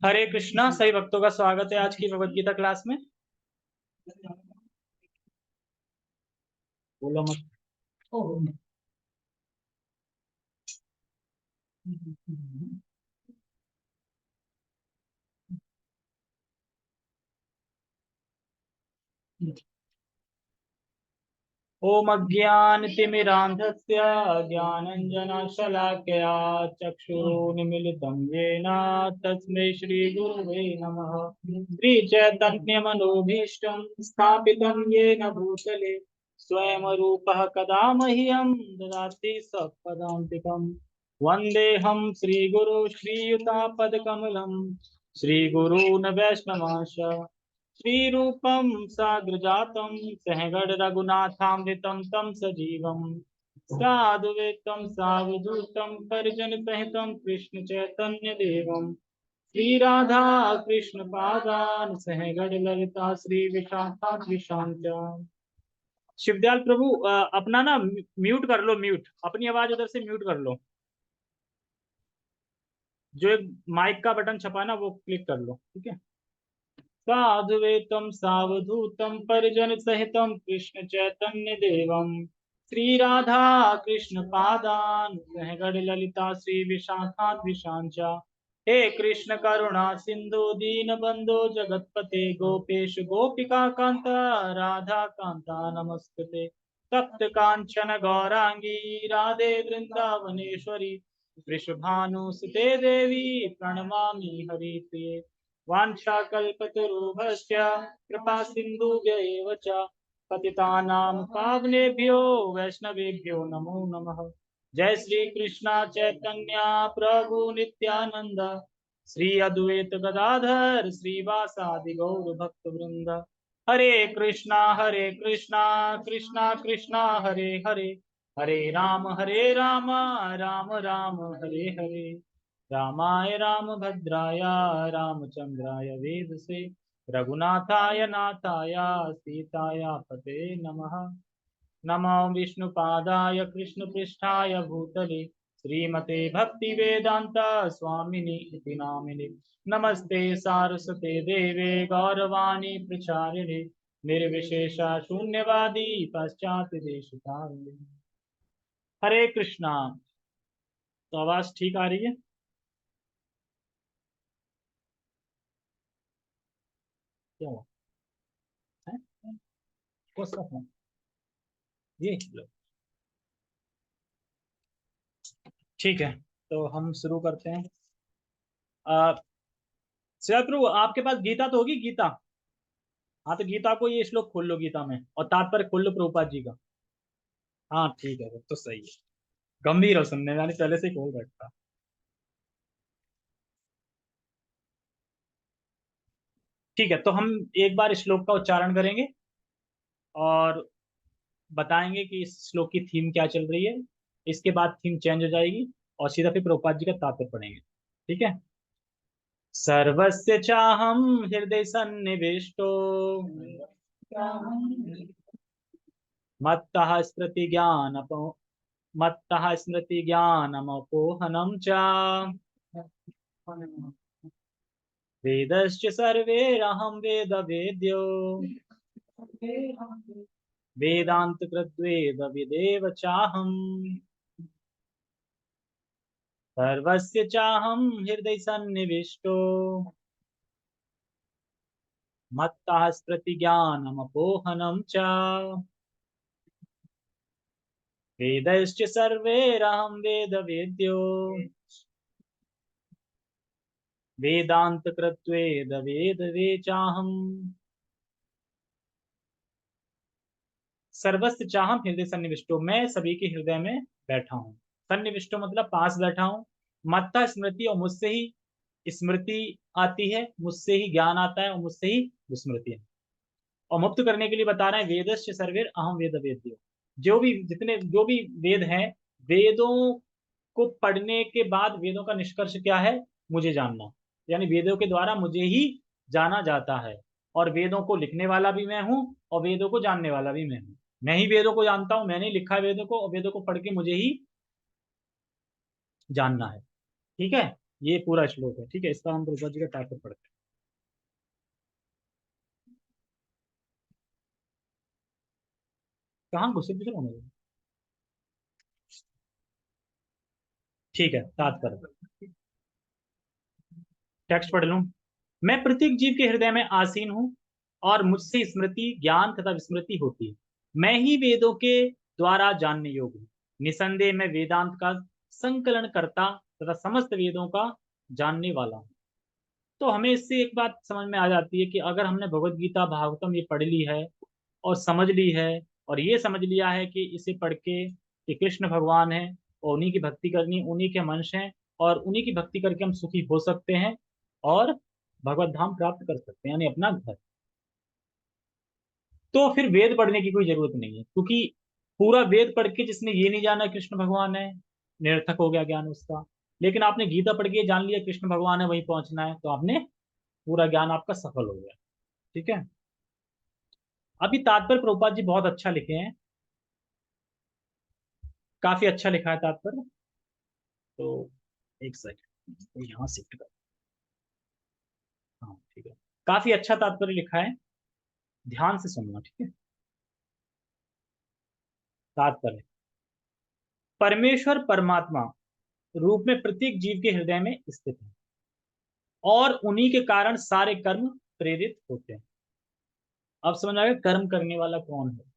हरे कृष्णा। सभी भक्तों का स्वागत है आज की भगवत गीता क्लास में। बोलो मत। ओम अज्ञानतिमिरान्धस्य ज्ञानञ्जनशलाकया चक्षुरुन्मीलितं येन तस्मै श्रीगुरवे नमः। श्रीचैतन्यमनोभीष्टं स्थापितं येन भूतले स्वयं रूपः कदा मह्यं ददाति सत्पदान्तिकम्। वन्देऽहं श्रीगुरु श्रीयुतापदकमलं श्रीगुरून् वैष्णवांश श्रीरूपं साग्रजातं सहगण रघुनाथामृतं तं सजीवं साधुवेतं सावधूतं परिजन सहितं कृष्ण चैतन्य देवं श्री राधा कृष्ण पादान सहगण ललिता श्री विशाखान्विशांत। शिवदयाल प्रभु अपना ना म्यूट कर लो, म्यूट अपनी आवाज उधर से म्यूट कर लो। जो एक माइक का बटन छपा है ना वो क्लिक कर लो, ठीक है। साधुवेतं सावधूतं परिजन सहितं कृष्ण चैतन्य देवं श्री राधा कृष्ण पादान सहगण ललिता श्री विशाखान्विशांच। हे कृष्ण करुणा सिंधु दीन बंधु जगतपते गोपेश गोपिका कांता राधा कांता नमस्ते। तप्त कांचन गौरांगी राधे वृंदावनेश्वरी वृषभानुसुते देवी प्रणमामि हरिप्रिये। वाञ्छाकल्पतरुभ्यश्च कृपा सिन्धुभ्य एव च पतितानां पावनेभ्यो वैष्णवेभ्यो नमो नमः। जय श्री कृष्णा चैतन्य प्रभु नित्यानंद श्री अद्वैत गदाधर श्रीवासादि गौर भक्त वृंद। हरे कृष्णा कृष्णा कृष्णा हरे हरे हरे राम राम राम हरे हरे। रामाय रामभद्राय रामचंद्राय वेदसे रघुनाथाय नाथाय सीताया पते नमः। नमो विष्णुपादाय कृष्णपृष्ठाय भूतले श्रीमते भक्ति वेदांत स्वामिनि इति नामिने। नमस्ते सारस्वते देवे गौरवाणी प्रचारिणे निर्विशेष शून्यवादी पाश्चात्य देशतारिणे। हरे कृष्णा। तो आवाज ठीक आ रही है? क्या हुआ है? कौन सा फोन? ये लो। ठीक है, तो हम शुरू करते हैं। प्रभु आपके पास गीता तो होगी, गीता? हाँ तो गीता को ये श्लोक खोल लो गीता में, और तात्पर्य खोल लो प्रभुपाद जी का। हाँ ठीक है, तो सही है। गंभीर हो सुनने में, यानी पहले से ही खोल रखा। ठीक है, तो हम एक बार श्लोक का उच्चारण करेंगे और बताएंगे कि इस श्लोक की थीम क्या चल रही है। इसके बाद थीम चेंज हो जाएगी और सीधा फिर प्रभुपाद जी का तात्पर्य पढ़ेंगे। ठीक है। सर्वस्य चाहम हृदय सन्निविष्टो मत्तः स्मृति ज्ञानपो मत्तः स्मृति ज्ञानमपोहनं च वेदश्च सर्वैरहं वेद वेद्यो वेदांत कृद्वेद विदेव चाहम् सर्वस्य चाहं हृदय सन्निविष्टो मत्तः स्मृति ज्ञानमपोहनं च वेदश्च सर्वैरहं वेद वेद्यो वेदांत कृत्वेद वेद वेचाहम् सर्वस्य चाहम हृदय सन्निविष्टो, मैं सभी के हृदय में बैठा हूँ। सन्निविष्टो मतलब पास बैठा हूँ। मत्ता स्मृति, और मुझसे ही स्मृति आती है, मुझसे ही ज्ञान आता है और मुझसे ही विस्मृति है। और मुक्त करने के लिए बता रहे हैं वेदस्य सर्वेर अहम वेद वेद्यो। जो भी वेद हैं, वेदों को पढ़ने के बाद वेदों का निष्कर्ष क्या है? मुझे जानना। यानी वेदों के द्वारा मुझे ही जाना जाता है, और वेदों को लिखने वाला भी मैं हूं और वेदों को जानने वाला भी मैं हूं। मैं ही वेदों को जानता हूं, मैंने ही लिखा है वेदों को, और वेदों को पढ़ के मुझे ही जानना है। ठीक है। ये पूरा श्लोक है, ठीक है। इसका हम प्रभुपाद जी का तात्पर्य पढ़ते हैं। कहाँ घुसे पिछले होने लगे? ठीक है, तात्पर्य टेक्स्ट पढ़ लूं। मैं प्रत्येक जीव के हृदय में आसीन हूँ और मुझसे स्मृति ज्ञान तथा विस्मृति होती है। मैं ही वेदों के द्वारा जानने योग्य हूँ। निसंदेह मैं वेदांत का संकलन करता तथा समस्त वेदों का जानने वाला हूँ। तो हमें इससे एक बात समझ में आ जाती है कि अगर हमने भगवत गीता भागवतम ये पढ़ ली है और समझ ली है, और ये समझ लिया है कि इसे पढ़ के कि कृष्ण भगवान है और उन्हीं की भक्ति करनी, उन्हीं के मंश हैं, और उन्हीं की भक्ति करके हम सुखी हो सकते हैं और भगवत धाम प्राप्त कर सकते हैं, यानी अपना घर। तो फिर वेद पढ़ने की कोई जरूरत नहीं है, क्योंकि पूरा वेद पढ़ के जिसने ये नहीं जाना कृष्ण भगवान है, निरर्थक हो गया ज्ञान उसका। लेकिन आपने गीता पढ़ के जान लिया कृष्ण भगवान है, वहीं पहुंचना है, तो आपने पूरा ज्ञान आपका सफल हो गया। ठीक है। अभी तात्पर्य प्रभुपाद जी बहुत अच्छा लिखे हैं, काफी अच्छा लिखा है तात्पर्य। तो एक सेकंड, तो यहाँ शिफ्ट कर। हाँ ठीक है, काफी अच्छा तात्पर्य लिखा है, ध्यान से सुनना, ठीक है। तात्पर्य, परमेश्वर परमात्मा रूप में प्रत्येक जीव के हृदय में स्थित है और उन्हीं के कारण सारे कर्म प्रेरित होते हैं। अब समझ आएगा कर्म करने वाला कौन है।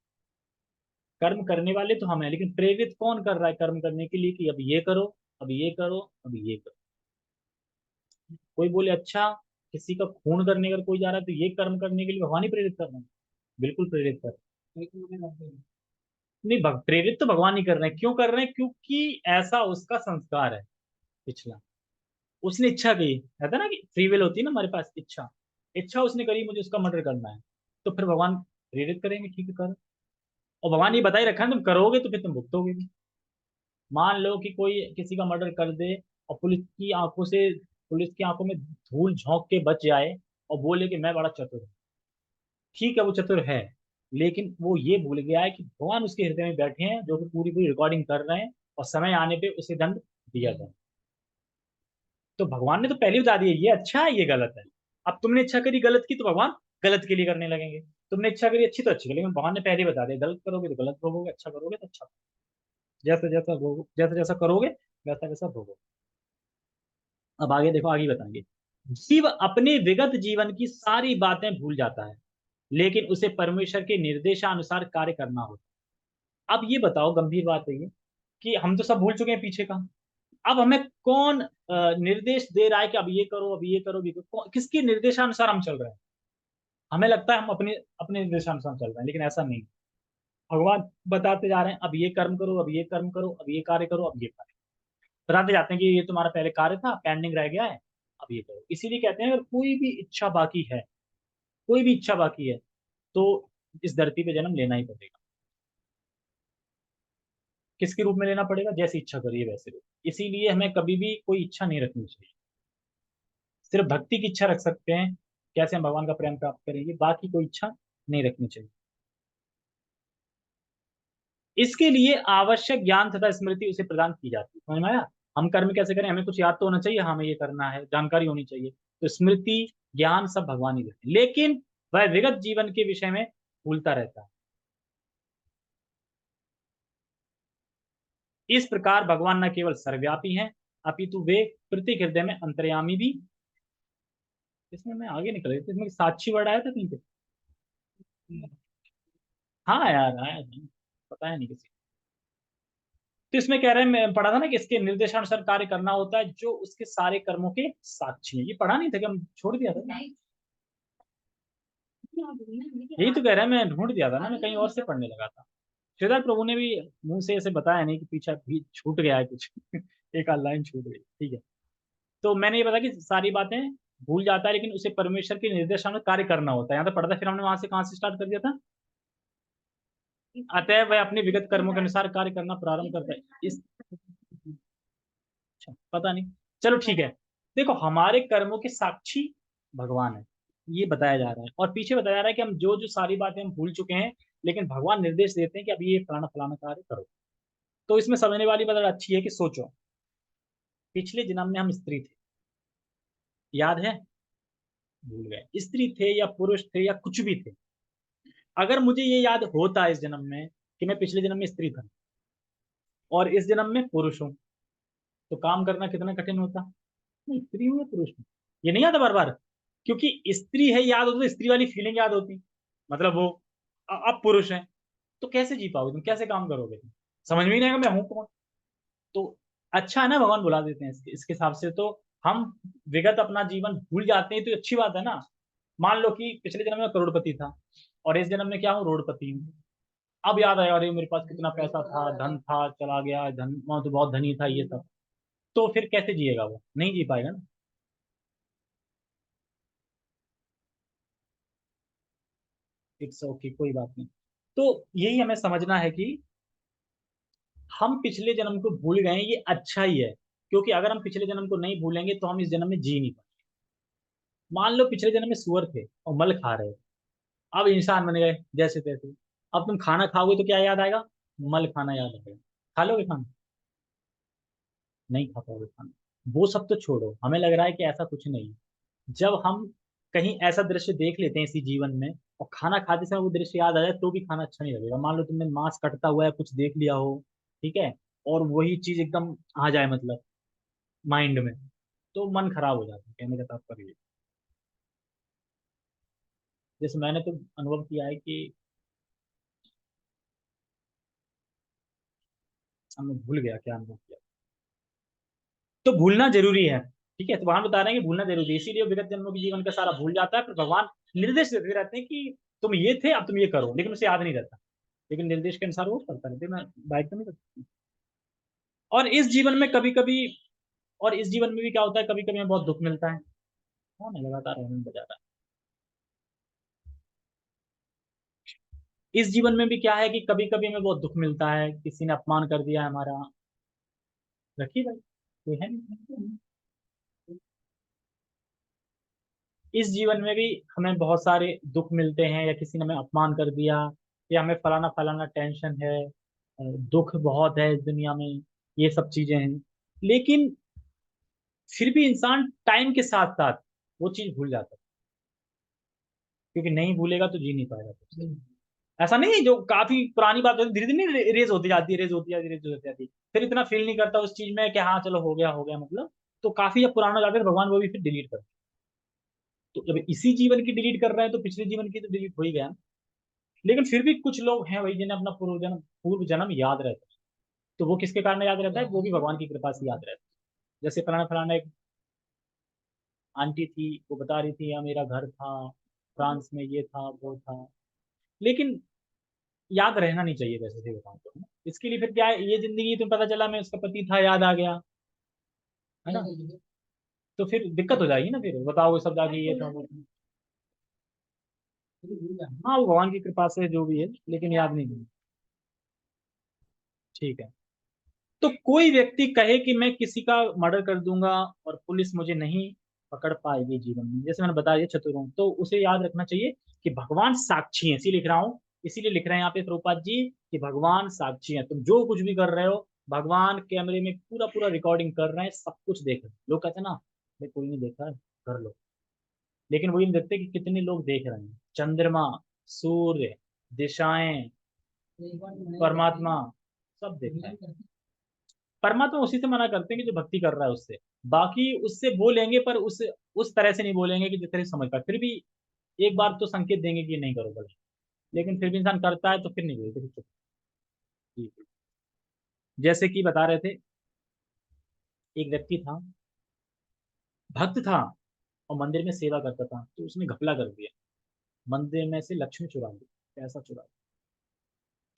कर्म करने वाले तो हम हैं, लेकिन प्रेरित कौन कर रहा है कर्म करने के लिए, कि अब ये करो, अब ये करो, अब ये करो। कोई बोले अच्छा, किसी का खून करने अगर कोई जा रहा है तो ये कर्म करने के लिए भगवान ही प्रेरित कर रहे हैं। बिल्कुल प्रेरित कर रहे हैं। नहीं, प्रेरित तो भगवान ही कर रहे हैं। क्यों कर रहे हैं? क्योंकि ऐसा उसका संस्कार है पिछला। उसने इच्छा की, कहता है ना कि फ्री विल होती है ना हमारे पास, इच्छा। इच्छा उसने करी मुझे उसका मर्डर करना है, तो फिर भगवान प्रेरित करेंगे, ठीक है कर। और भगवान ये बता ही रखा है तुम करोगे तो फिर तुम भुगतोगे भी। मान लो कि कोई किसी का मर्डर कर दे और पुलिस की आंखों में धूल झोंक के बच जाए और बोले कि मैं बड़ा चतुर हूँ। ठीक है, वो चतुर है, लेकिन वो ये भूल गया है कि भगवान उसके हृदय में बैठे हैं जो कि पूरी पूरी रिकॉर्डिंग कर रहे हैं, और समय आने पे उसे दंड दिया जाए। तो भगवान ने तो पहले ही बता दिया ये अच्छा है ये गलत है। अब तुमने इच्छा करी गलत की, तो भगवान गलत के लिए करने लगेंगे। तुमने इच्छा करी अच्छी तो अच्छी, लेकिन भगवान ने पहले ही बता दिया गलत करोगे तो गलत भोगोगे, अच्छा करोगे तो अच्छा। जैसा जैसा करोगे वैसा वैसा भोगोगे। अब आगे देखो, आगे बताएंगे। जीव अपने विगत जीवन की सारी बातें भूल जाता है, लेकिन उसे परमेश्वर के निर्देशानुसार कार्य करना होता है। अब ये बताओ, गंभीर बात है ये, कि हम तो सब भूल चुके हैं पीछे का। अब हमें कौन निर्देश दे रहा है कि अब ये करो, अब ये करो, किसके निर्देशानुसार हम चल रहे हैं? हमें लगता है हम अपने अपने निर्देशानुसार चल रहे हैं, लेकिन ऐसा नहीं। भगवान बताते जा रहे हैं अब ये कर्म करो, अब ये कर्म करो, अब ये कार्य करो, अब ये कार्य। बताते जाते हैं कि ये तुम्हारा पहले कार्य था, पेंडिंग रह गया है, अब ये करो। इसीलिए कहते हैं अगर कोई भी इच्छा बाकी है, कोई भी इच्छा बाकी है, तो इस धरती पे जन्म लेना ही पड़ेगा। किसके रूप में लेना पड़ेगा? जैसी इच्छा करिए वैसे रूप। इसीलिए हमें कभी भी कोई इच्छा नहीं रखनी चाहिए। सिर्फ भक्ति की इच्छा रख सकते हैं, कैसे हम भगवान का प्रेम प्राप्त करेंगे, बाकी कोई इच्छा नहीं रखनी चाहिए। इसके लिए आवश्यक ज्ञान तथा स्मृति उसे प्रदान की जाती है। समझ में आया? हम कर्म कैसे करें, हमें कुछ याद तो होना चाहिए, हमें ये करना है, जानकारी होनी चाहिए। तो स्मृति ज्ञान सब भगवान ही देते हैं, लेकिन वह विगत जीवन के विषय में भूलता रहता है। इस प्रकार भगवान न केवल सर्वव्यापी हैं, अपितु वे प्रत्येक हृदय में अंतर्यामी भी। इसमें मैं आगे निकल गया, इसमें साक्षी वर्ड आया था कहीं पे। हाँ यार आया था, पता है नहीं किसी। तो इसमें कह रहे हैं, मैं पढ़ा था ना कि इसके निर्देशानुसार कार्य करना होता है, जो उसके सारे कर्मों के साक्षी हैं। ये पढ़ा नहीं था कि हम छोड़ दिया था? यही तो कह रहा है, मैं ढूंढ दिया था ना, मैं कहीं और से पढ़ने लगा था। श्रीधर प्रभु ने भी मुंह से ऐसे बताया नहीं कि पीछे भी छूट गया है कुछ एक आध लाइन छूट गई, ठीक है। तो मैंने ये बताया कि सारी बातें भूल जाता है, लेकिन उसे परमेश्वर के निर्देशानुसार कार्य करना होता है। यहाँ तो पढ़ा था, फिर हमने वहां से कहाँ से स्टार्ट कर दिया था? अतः वह अपने विगत कर्मों के अनुसार कार्य करना प्रारंभ करता है इस। अच्छा, पता नहीं, चलो ठीक है। देखो, हमारे कर्मों के साक्षी भगवान है, ये बताया जा रहा है। और पीछे बताया जा रहा है कि हम जो जो सारी बातें हम भूल चुके हैं, लेकिन भगवान निर्देश देते हैं कि अभी ये फलाना फलाना कार्य करो। तो इसमें समझने वाली बात अच्छी है कि सोचो, पिछले जन्म में हम स्त्री थे, याद है? भूल गए। स्त्री थे या पुरुष थे या कुछ भी थे, अगर मुझे ये याद होता इस जन्म में कि मैं पिछले जन्म में स्त्री था और इस जन्म में पुरुष हूँ, तो काम करना कितना कठिन होता। मैं स्त्री हूँ या पुरुष हूँ, ये नहीं आता बार बार, क्योंकि स्त्री है याद होती तो स्त्री वाली फीलिंग याद होती, मतलब वो अब पुरुष है, तो कैसे जी पाओगे तुम, कैसे काम करोगे तुम, समझ में ही नहीं आएगा मैं हूँ कौन। तो अच्छा है ना, भगवान बुला देते हैं इसके हिसाब से, तो हम विगत अपना जीवन भूल जाते हैं, तो अच्छी बात है ना। मान लो कि पिछले जन्म में करोड़पति था और इस जन्म में क्या हूँ, रोडपति हूँ। अब याद आया, अरे मेरे पास कितना पैसा था, धन था, चला गया, धन मैं तो बहुत धनी था, ये सब। तो फिर कैसे जिएगा वो, नहीं जी पाएगा ना। इट्स ओके, कोई बात नहीं। तो यही हमें समझना है कि हम पिछले जन्म को भूल गए हैं, ये अच्छा ही है, क्योंकि अगर हम पिछले जन्म को नहीं भूलेंगे तो हम इस जन्म में जी नहीं पाएंगे। मान लो पिछले जन्म में सुअर थे और मल खा रहे थे, अब इंसान बन गए जैसे तैसे। अब तुम खाना खाओगे तो क्या याद आएगा, मल खाना याद आएगा। खा लोगे खाना, नहीं खा पाओगे खाना। वो सब तो छोड़ो, हमें लग रहा है कि ऐसा कुछ नहीं है। जब हम कहीं ऐसा दृश्य देख लेते हैं इसी जीवन में और खाना खाते समय वो दृश्य याद आ जाए तो भी खाना अच्छा नहीं लगेगा। मान लो तुमने मांस कटता हुआ है कुछ देख लिया हो, ठीक है, और वही चीज एकदम आ जाए मतलब माइंड में, तो मन खराब हो जाता है, कहने का तात्पर्य ये। जैसे मैंने तो अनुभव किया है कि मैं भूल गया क्या अनुभव किया। तो भूलना जरूरी है, ठीक है, तो वहां बता रहे हैं कि भूलना जरूरी है, इसीलिए वो विगत जन्मों के जीवन का सारा भूल जाता है, फिर भगवान निर्देश देते रहते हैं कि तुम ये थे अब तुम ये करो, लेकिन उसे याद नहीं रहता, लेकिन निर्देश के अनुसार वो करता रहता है। मैं बाइक तो नहीं करता। और इस जीवन में कभी कभी, और इस जीवन में भी क्या होता है, कभी कभी हमें बहुत दुख मिलता है। कौन है लगातार हमें बजा रहा है। इस जीवन में भी क्या है कि कभी कभी हमें बहुत दुख मिलता है, किसी ने अपमान कर दिया है हमारा। रखिए भाई, कोई है नहीं। इस जीवन में भी हमें बहुत सारे दुख मिलते हैं, या किसी ने हमें अपमान कर दिया, या हमें फलाना फलाना टेंशन है, दुख बहुत है इस दुनिया में, ये सब चीजें हैं। लेकिन फिर भी इंसान टाइम के साथ साथ वो चीज भूल जाता है, क्योंकि नहीं भूलेगा तो जी नहीं पाएगा फिर। ऐसा नहीं है, जो काफी पुरानी बात होती धीरे धीरे रेज होती जाती है, रेज होती जाती है, रेज होती जाती है, फिर इतना फील नहीं करता उस चीज में कि हाँ चलो हो गया मतलब। तो काफी जब पुराना हो जाता है तो भगवान वो भी फिर डिलीट करते हैं। तो जब इसी जीवन की डिलीट कर रहे हैं तो पिछले जीवन की तो डिलीट हो ही गया। लेकिन फिर भी कुछ लोग हैं भाई जिन्हें अपना पूर्व जन्म याद रहता है, तो वो किसके कारण याद रहता है, वो भी भगवान की कृपा से याद रहता है। जैसे फलाना फलाना एक आंटी थी, वो बता रही थी यहाँ मेरा घर था, फ्रांस में ये था वो था, लेकिन याद रहना नहीं चाहिए वैसे से बताऊं तो, है ना? इसके लिए फिर क्या है, ये जिंदगी तुम्हें पता चला मैं उसका पति था, याद आ गया, है ना, तो फिर दिक्कत हो जाएगी ना, फिर बताओ सब जाके ये था वो था। हाँ वो भगवान की कृपा से जो भी है, लेकिन याद नहीं है। ठीक है। तो कोई व्यक्ति कहे कि मैं किसी का मर्डर कर दूंगा और पुलिस मुझे नहीं पकड़ पाएगी जीवन में, जैसे मैंने बताया चतुर हूं, तो उसे याद रखना चाहिए कि भगवान साक्षी है, इसीलिए लिख रहा हूँ, इसीलिए लिख रहे हैं यहाँ पे प्रभुपाद जी कि भगवान साक्षी है, तुम जो कुछ भी कर रहे हो भगवान कैमरे में पूरा पूरा रिकॉर्डिंग कर रहे हैं, सब कुछ देख रहे हैं। लोग कहते हैं ना भाई कोई नहीं देखा है, कर लो, लेकिन वो ये नहीं देखते कि कितने लोग देख रहे हैं। चंद्रमा, सूर्य, दिशाएं, परमात्मा, सब देख रहे हैं। परमात्मा उसी से मना करते हैं कि जो भक्ति कर रहा है उससे, बाकी उससे बोलेंगे पर उस तरह से नहीं बोलेंगे कि जिस तरह से समझ पाए, फिर भी एक बार तो संकेत देंगे कि नहीं करो भले, लेकिन फिर भी इंसान करता है तो फिर नहीं बोलते, फिर चुप। ठीक है। जैसे कि बता रहे थे, एक व्यक्ति था, भक्त था, और मंदिर में सेवा करता था, तो उसने घपला कर दिया, मंदिर में से लक्ष्मी चुरा ली, पैसा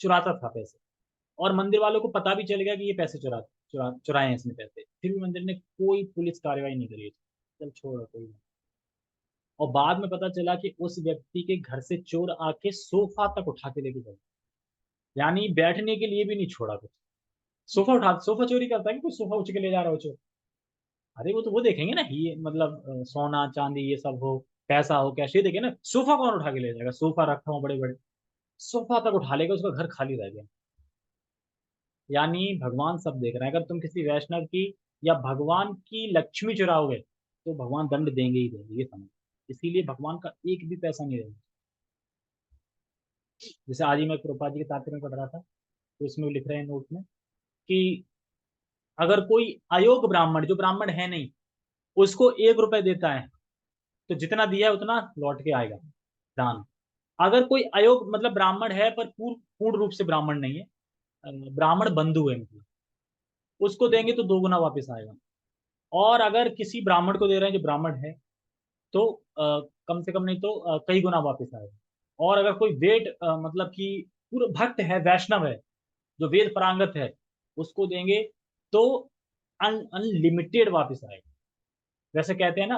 चुराता था पैसे, और मंदिर वालों को पता भी चल गया कि ये पैसे चुराए हैं इसने पैसे, फिर भी मंदिर ने कोई पुलिस कार्रवाई नहीं करी। चल छोड़ो कोई नहीं। और बाद में पता चला कि उस व्यक्ति के घर से चोर आके सोफा तक उठा के लेके गए, यानी बैठने के लिए भी नहीं छोड़ा कुछ। सोफा चोरी करता है कि कोई सोफा उठ के ले जा रहा हो चोर। अरे वो तो वो देखेंगे ना, ये मतलब सोना चांदी ये सब हो, पैसा हो, कैश, ये देखे ना, सोफा कौन उठा के ले जाएगा, सोफा रखा हो बड़े बड़े, सोफा तक उठा लेगा, उसका घर खाली रह गया। यानी भगवान सब देख रहे हैं, अगर तुम किसी वैष्णव की या भगवान की लक्ष्मी चुराओगे तो भगवान दंड देंगे ही देंगे, ये समझ। इसीलिए भगवान का एक भी पैसा नहीं रहेगा। जैसे आज ही मैं प्रभुपाद जी के तात्पर्य में पढ़ रहा था, तो इसमें वो लिख रहे हैं नोट में कि अगर कोई अयोग्य ब्राह्मण, जो ब्राह्मण है नहीं, उसको 1 रुपए देता है, तो जितना दिया है उतना लौट के आएगा दान। अगर कोई अयोग्य मतलब ब्राह्मण है पर पूर्ण पूर्ण रूप से ब्राह्मण नहीं है, ब्राह्मण बंधु है मतलब, उसको देंगे तो 2 गुना वापस आएगा। और अगर किसी ब्राह्मण को दे रहे हैं जो ब्राह्मण है, तो कम से कम नहीं तो कई गुना वापस आएगा। और अगर कोई वेद मतलब कि पूरा भक्त है, वैष्णव है, जो वेद पारंगत है, उसको देंगे तो अनलिमिटेड वापस आएगा। वैसे कहते हैं ना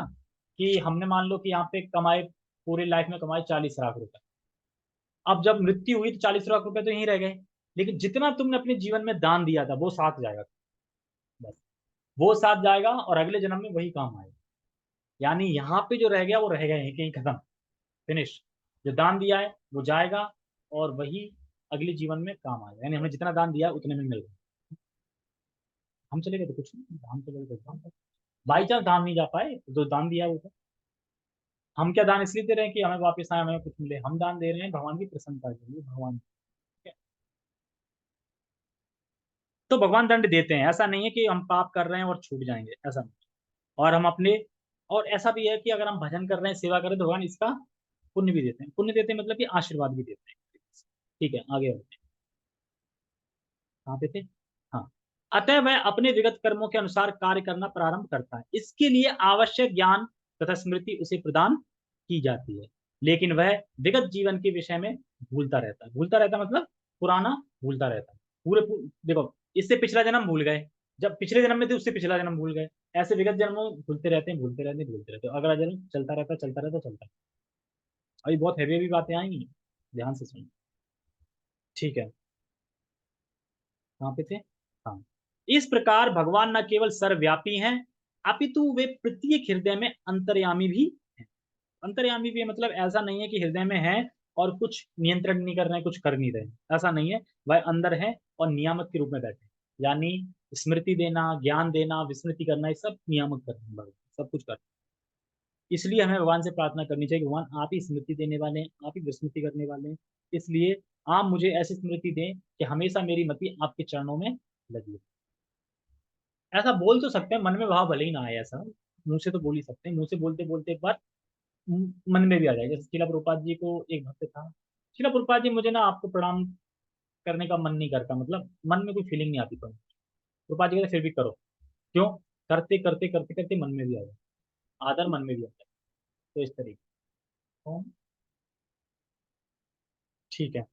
कि हमने मान लो कि यहाँ पे कमाए, पूरी लाइफ में कमाए 40 लाख रुपए, अब जब मृत्यु हुई तो 40 लाख रुपए तो यहीं रह गए, लेकिन जितना तुमने अपने जीवन में दान दिया था वो साथ जाएगा, बस वो साथ जाएगा और अगले जन्म में वही काम आएगा। यानी यहाँ पे जो रह गया वो रह गया, यहीं कहीं खत्म, फिनिश। जो दान दिया है वो जाएगा और वही अगले जीवन में काम आएगा, यानी हमने जितना दान दिया है उतने में मिल गया। हम चले गए तो कुछ नहीं, हम चले गए तो बाई चांस दान नहीं जा पाए, जो दान दिया है वो तो, हम क्या दान इसलिए दे रहे हैं कि हमें वापस आए, हमें कुछ मिले, हम दान दे रहे हैं भगवान की प्रसन्नता के लिए, भगवान। तो भगवान दंड देते हैं, ऐसा नहीं है कि हम पाप कर रहे हैं और छूट जाएंगे, ऐसा नहीं। और हम अपने, और ऐसा भी है कि अगर हम भजन कर रहे हैं, सेवा कर रहे हैं, तो भगवान इसका पुण्य भी देते हैं, पुण्य देते हैं मतलब कि आशीर्वाद भी देते हैं। ठीक है, आगे बढ़ते हैं। कहाँ पे थे? हाँ। अतः वह अपने विगत कर्मों के अनुसार कार्य करना प्रारंभ करता है, इसके लिए आवश्यक ज्ञान तथा स्मृति उसे प्रदान की जाती है, लेकिन वह विगत जीवन के विषय में भूलता रहता है। भूलता रहता है मतलब पुराना भूलता रहता है, देखो, इससे पिछला जन्म भूल गए, जब पिछले जन्म में थे उससे पिछला जन्म भूल गए, ऐसे विगत जन्मों में भूलते रहते हैं, भूलते रहते हैं, भूलते रहते हैं, अगला जन्म चलता रहता है, चलता रहता है, चलता है। अभी बहुत हैवी हैवी बातें आएंगी, ध्यान से सुनिए। ठीक है, कहाँ पे थे? हाँ। इस प्रकार भगवान न केवल सर्वव्यापी हैं, अपितु वे प्रत्येक हृदय में अंतर्यामी भी हैं। अंतर्यामी भी है मतलब ऐसा नहीं है कि हृदय में है और कुछ नियंत्रण नहीं कर रहे हैं, कुछ कर नहीं रहे हैं, ऐसा नहीं है। वह अंदर है और नियामक के रूप में बैठे हैं। यानी स्मृति देना, ज्ञान देना, विस्मृति करना, ये सब नियामक कर रहे हैं भगवान, सब कुछ कर रहे हैं। इसलिए हमें भगवान से प्रार्थना करनी चाहिए, भगवान आप ही स्मृति देने वाले हैं, आप ही विस्मृति करने वाले हैं, इसलिए आप मुझे ऐसी स्मृति दें कि हमेशा मेरी मति आपके चरणों में लगी। ऐसा बोल तो सकते हैं, मन में भाव भले ही ना आए, ऐसा मुंह से तो बोल ही सकते हैं, मुंह से बोलते बोलते एक बार मन में भी आ जाएगा। जैसे शिला प्रभुपाद जी को एक भक्त था, शिला प्रभुपाद जी मुझे ना आपको प्रणाम करने का मन नहीं करता, मतलब मन में कोई फीलिंग नहीं आती, पर प्रभुपाद जी कहते फिर भी करो। क्यों? करते करते करते करते मन में भी आ जाए, आदर मन में भी आ जाए, तो इस तरीके। तो ठीक है,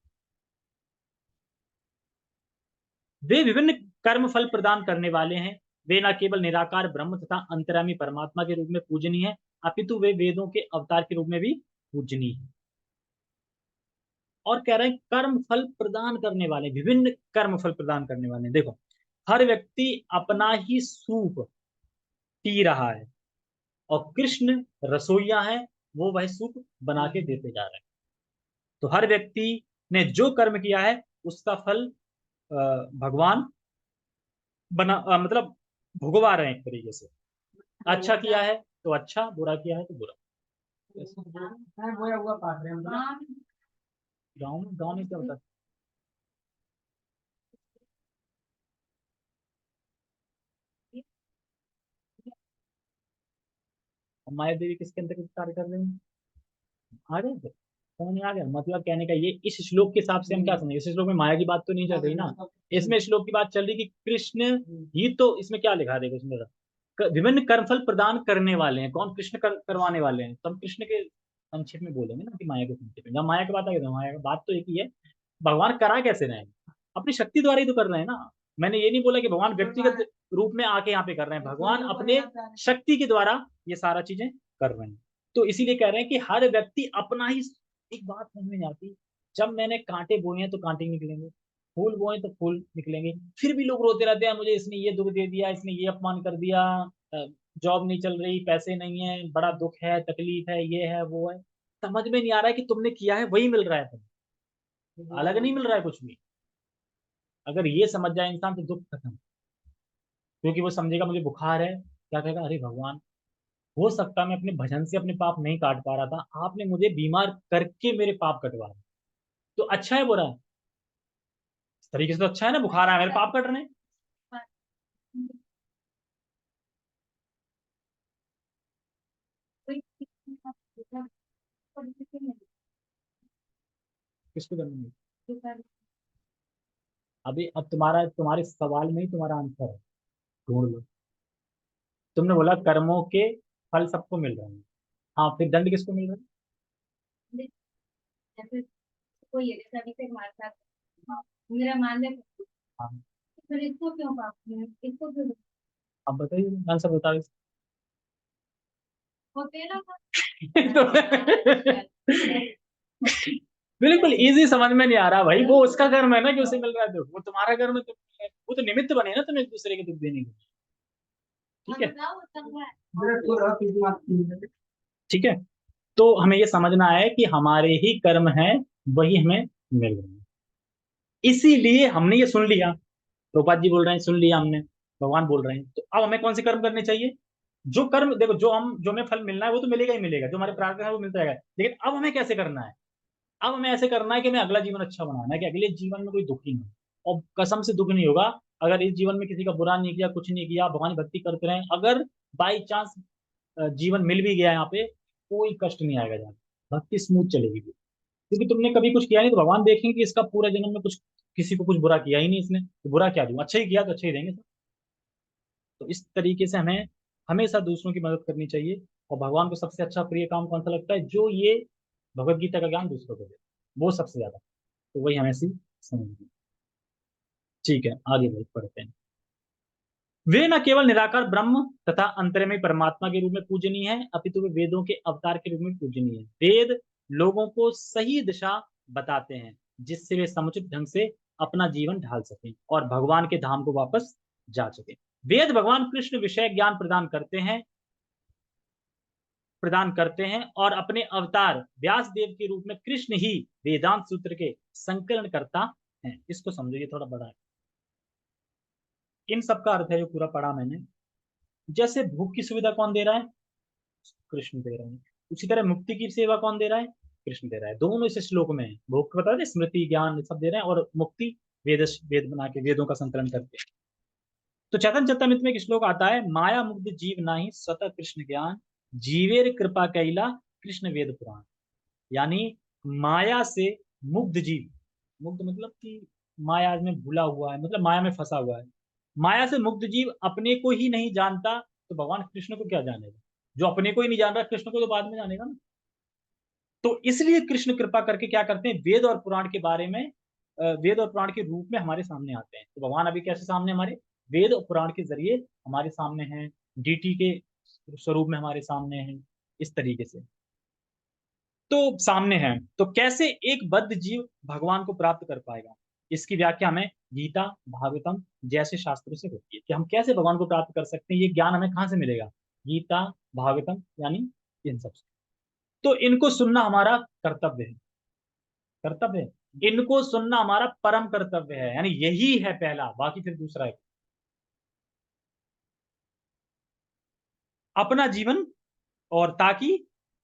वे विभिन्न कर्म फल प्रदान करने वाले हैं। वे न केवल निराकार ब्रह्म तथा अंतर्यामी परमात्मा के रूप में पूजनीय है, अपितु वे वेदों के अवतार के रूप में भी पूजनीय है। और कह रहे हैं कर्म फल प्रदान करने वाले, विभिन्न कर्म फल प्रदान करने वाले। देखो, हर व्यक्ति अपना ही सूप पी रहा है और कृष्ण रसोईया है, वो वह सूप बना के देते जा रहे हैं। तो हर व्यक्ति ने जो कर्म किया है उसका फल भगवान मतलब भुगवा रहे हैं एक तरीके से। अच्छा किया है तो अच्छा, बुरा किया है तो बुरा। गाँव में क्या होता है? माया देवी किसके अंदर कार्य कर रहे हैं? आ गए थे, समझ में आ गया मतलब कहने का ये। इस श्लोक के हिसाब से हम क्या समझे, इस श्लोक में माया की बात तो नहीं चल रही ना, इसमें श्लोक की बात चल रही कि कृष्ण ही तो, इसमें क्या लिखा देखो इसमें, विभिन्न कर्मफल प्रदान करने वाले हैं। कौन? कृष्ण करवाने वाले हैं। तब कृष्ण के संक्षेप में बोलेंगे ना कि माया के संक्षेप में, जब माया की बात आ गई तो माया की बात तो एक ही है, भगवान करा कैसे रहे हैं? अपनी शक्ति द्वारा ही तो कर रहे हैं ना। मैंने ये नहीं बोला कि भगवान व्यक्तिगत रूप में आके यहाँ पे कर रहे हैं, भगवान अपने शक्ति के द्वारा ये सारा चीजें कर रहे हैं। तो इसीलिए कह रहे हैं कि हर व्यक्ति अपना ही। एक बात समझ में नहीं आती, जब मैंने कांटे बोए हैं तो कांटे निकलेंगे, फूल बोए तो फूल निकलेंगे, फिर भी लोग रोते रहते हैं मुझे इसने ये दुख दे दिया, इसने ये अपमान कर दिया, जॉब नहीं चल रही, पैसे नहीं है, बड़ा दुख है, तकलीफ है, ये है वो है। समझ में नहीं आ रहा है कि तुमने किया है वही मिल रहा है, तुम्हें अलग नहीं मिल रहा है कुछ भी। अगर ये समझ जाए इंसान तो दुख खत्म। क्योंकि वो समझेगा मुझे बुखार है, क्या कहेगा, अरे भगवान हो सकता है मैं अपने भजन से अपने पाप नहीं काट पा रहा था, आपने मुझे बीमार करके मेरे पाप कटवा रहे, तो अच्छा है बुरा है? इस तरीके से तो अच्छा है ना, बुखार आया मेरे पाप कट रहे हैं। किसको करनी है? अभी अब तुम्हारा, तुम्हारे सवाल में ही तुम्हारा आंसर है, ढूंढ लो। तुमने बोला कर्मों के फल सबको मिल रहे हैं, हाँ, फिर दंड किसको मिल रहा है? हाँ, अब बताइए आंसर बताओ बिल्कुल इजी, समझ में नहीं आ रहा भाई, वो उसका कर्म है ना कि उसे मिल रहा है, तो वो तुम्हारा कर्म है, तो वो तो निमित्त बने ना तुम एक दूसरे के दुख देने के। ठीक है, ठीक है। तो हमें ये समझना है कि हमारे ही कर्म हैं, वही हमें मिल रहे हैं। इसीलिए हमने ये सुन लिया, प्रभुपाद जी बोल रहे हैं सुन लिया हमने, भगवान बोल रहे हैं, तो अब हमें कौन से कर्म करने चाहिए? जो कर्म देखो, जो हमें फल मिलना है वो तो मिलेगा ही मिलेगा, जो हमारे प्रारब्ध है वो मिलता रहेगा, लेकिन अब हमें कैसे करना है? अब हमें ऐसे करना है कि हमें अगला जीवन अच्छा बनाना है, कि अगले जीवन में कोई दुखी नहीं, और कसम से दुख नहीं होगा। अगर इस जीवन में किसी का बुरा नहीं किया, कुछ नहीं किया, भगवान की भक्ति करते रहे, अगर बाई चांस जीवन मिल भी गया यहाँ पे, कोई कष्ट नहीं आएगा, जहाँ भक्ति स्मूथ चलेगी, क्योंकि तुमने कभी कुछ किया नहीं, तो भगवान देखेंगे कि इसका पूरा जन्म में कुछ, किसी को कुछ बुरा किया ही नहीं इसने, तो बुरा क्या दूं, अच्छा ही किया तो अच्छा ही देंगे। तो इस तरीके से हमें हमेशा दूसरों की मदद करनी चाहिए, और भगवान को सबसे अच्छा प्रिय काम कौन सा लगता है? जो ये भगवत गीता का ज्ञान दूसरों को दे, वो सबसे ज्यादा, तो वही हमें समझना। ठीक है, आगे बढ़ पढ़ते हैं। वे न केवल निराकार ब्रह्म तथा अंतर्मय परमात्मा के रूप में पूजनीय है, अपितु वे वेदों के अवतार के रूप में पूजनीय है। वेद लोगों को सही दिशा बताते हैं, जिससे वे समुचित ढंग से अपना जीवन ढाल सकें और भगवान के धाम को वापस जा सकें। वेद भगवान कृष्ण विषय ज्ञान प्रदान करते हैं और अपने अवतार व्यास देव के रूप में कृष्ण ही वेदांत सूत्र के संकलन करता है। इसको समझो, ये थोड़ा बड़ा है। इन सब का अर्थ है जो पूरा पढ़ा मैंने। जैसे भूख की सुविधा कौन दे रहा है? कृष्ण दे रहे हैं। उसी तरह मुक्ति की सेवा कौन दे रहा है? कृष्ण दे रहा है। दोनों इस श्लोक में है। भूख बता दें, स्मृति ज्ञान सब दे रहे हैं, और मुक्ति वेद बना के वेदों का संकलन करके। तो चैतन्य चरितमृत में एक श्लोक आता है, माया मुग्ध जीव नाही स्वतः कृष्ण ज्ञान, जीवेर कृपा कैला कृष्ण वेद पुराण। यानी माया से मुग्ध जीव, मुग्ध मतलब कि माया में भूला हुआ है, मतलब माया में फंसा हुआ है। माया से मुग्ध जीव अपने को ही नहीं जानता, तो भगवान कृष्ण को क्या जानेगा? जो अपने को ही नहीं जान रहा, कृष्ण को तो बाद में जानेगा ना। तो इसलिए कृष्ण कृपा करके क्या करते हैं, वेद और पुराण के बारे में, वेद और पुराण के रूप में हमारे सामने आते हैं। तो भगवान अभी कैसे सामने हमारे, वेद और पुराण के जरिए हमारे सामने हैं, डीटी के स्वरूप में हमारे सामने हैं, इस तरीके से तो सामने है। तो कैसे एक बद्ध जीव भगवान को प्राप्त कर पाएगा, इसकी व्याख्या हमें गीता, भागवतम जैसे शास्त्रों से होती है, कि हम कैसे भगवान को प्राप्त कर सकते हैं, ये ज्ञान हमें कहाँ से मिलेगा? गीता, भागवतम, यानी इन सब से। तो इनको सुनना हमारा कर्तव्य है, कर्तव्य है, इनको सुनना हमारा परम कर्तव्य है, यानी यही है पहला, बाकी फिर दूसरा है। अपना जीवन, और ताकि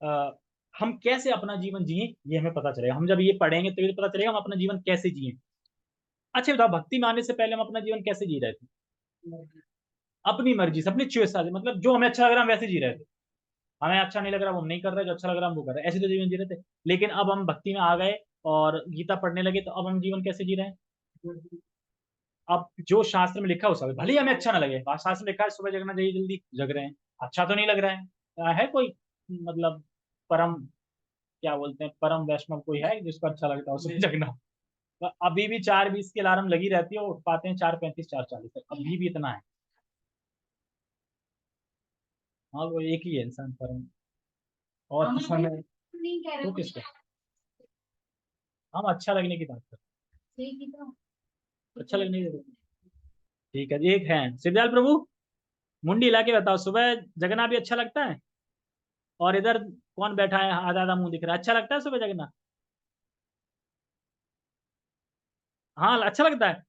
आ, हम कैसे अपना जीवन जिए ये हमें पता चलेगा। हम जब ये पढ़ेंगे तो ये पता चलेगा हम अपना जीवन कैसे जिए। अच्छा बताओ, भक्ति में आने से पहले हम अपना जीवन कैसे जी रहे थे? अपनी मर्जी से, अपनी चॉइस से, मतलब जो हमें अच्छा लग रहा है हम वैसे जी रहे थे। हमें अच्छा नहीं लग रहा वो हम नहीं कर रहे, जो अच्छा लग रहा है हम वो कर रहे हैं, ऐसे तो जीवन जी रहे थे। लेकिन अब हम भक्ति में आ गए और गीता पढ़ने लगे, तो अब हम जीवन कैसे जी रहे हैं? अब जो शास्त्र में लिखा हो सब, भले ही हमें अच्छा ना लगे, शास्त्र में लिखा है सुबह जगना चाहिए, जल्दी जग रहे हैं, अच्छा तो नहीं लग रहा है कोई, मतलब परम, क्या बोलते हैं, परम वैष्णव कोई है जिसको अच्छा लगता है सुबह जगना? तो अभी भी 4:20 की अलार्म लगी रहती है, और उठ पाते हैं 4:35 4:40 तक, अभी भी इतना है। हाँ, वो एक ही है इंसान परम। और कुछ हमें तो किसको, हम अच्छा लगने की बात करते, अच्छा लगने की। ठीक है, एक है सिद्धाल प्रभु, मुंडी हिला के बताओ, सुबह जगना भी अच्छा लगता है? और इधर कौन बैठा है, आधा आधा मुंह दिख रहा है, अच्छा लगता है सुबह जगना? हाँ, अच्छा लगता है।